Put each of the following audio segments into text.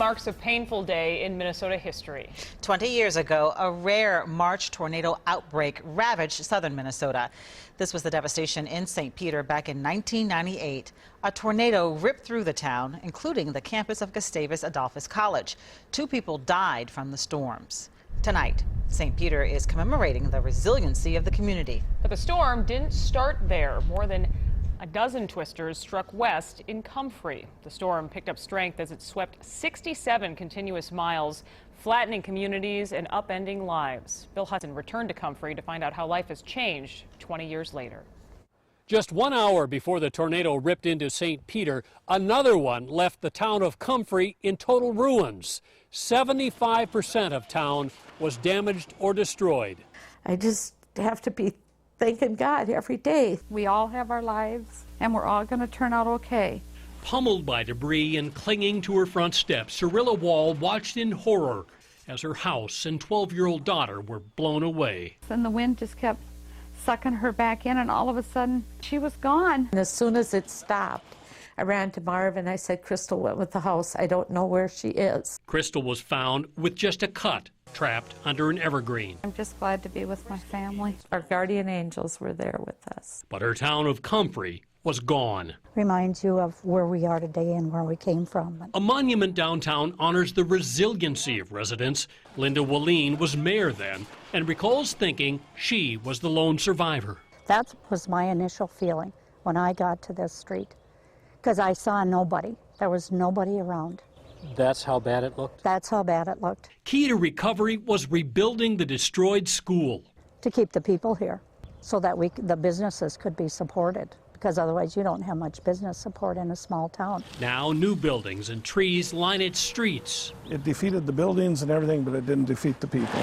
marks a painful day in Minnesota history. 20 years ago, a rare March tornado outbreak ravaged southern Minnesota. This was the devastation in St. Peter back in 1998. A tornado ripped through the town, including the campus of Gustavus Adolphus College. 2 people died from the storms. Tonight, St. Peter is commemorating the resiliency of the community. But the storm didn't start there. More than a dozen twisters struck west in Comfrey. The storm picked up strength as it swept 67 continuous miles, flattening communities and upending lives. Bill Hudson returned to Comfrey to find out how life has changed 20 years later. Just 1 hour before the tornado ripped into St. Peter, another one left the town of Comfrey in total ruins. 75% of town was damaged or destroyed. I just have to be thanking God every day. We all have our lives, and we're all going to turn out okay. Pummeled by debris and clinging to her front steps, Cyrilla Wall watched in horror as her house and 12-year-old daughter were blown away. And the wind just kept sucking her back in, and all of a sudden, she was gone. And as soon as it stopped, I ran to Marv and I said, Crystal went with the house. I don't know where she is. Crystal was found with just a cut, trapped under an evergreen. I'm just glad to be with my family. Our guardian angels were there with us. But her town of Comfrey was gone. Reminds you of where we are today and where we came from. A monument downtown honors the resiliency of residents. Linda Walleen was mayor then and recalls thinking she was the lone survivor. That was my initial feeling when I got to this street, because I saw nobody. There was nobody around. That's how bad it looked? That's how bad it looked. Key to recovery was rebuilding the destroyed school. To keep the people here so that the businesses could be supported, because otherwise you don't have much business support in a small town. Now new buildings and trees line its streets. It defeated the buildings and everything, but it didn't defeat the people.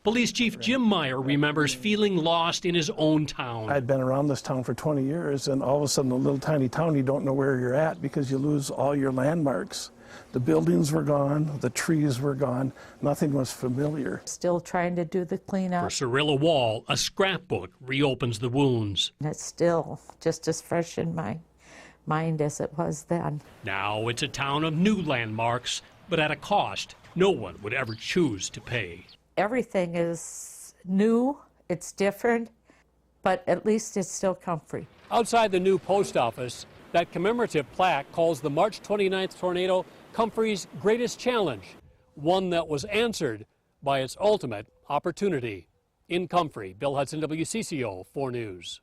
Police Chief Jim Meyer remembers feeling lost in his own town. I'd been around this town for 20 years, and all of a sudden, a little tiny town, you don't know where you're at because you lose all your landmarks. The buildings were gone, the trees were gone, nothing was familiar. Still trying to do the cleanup. For Cyrilla Wall, a scrapbook reopens the wounds. And it's still just as fresh in my mind as it was then. Now it's a town of new landmarks, but at a cost no one would ever choose to pay. Everything is new, it's different, but at least it's still Comfrey. Outside the new post office, that commemorative plaque calls the March 29th tornado Comfrey's greatest challenge, one that was answered by its ultimate opportunity. In Comfrey, Bill Hudson, WCCO 4 News.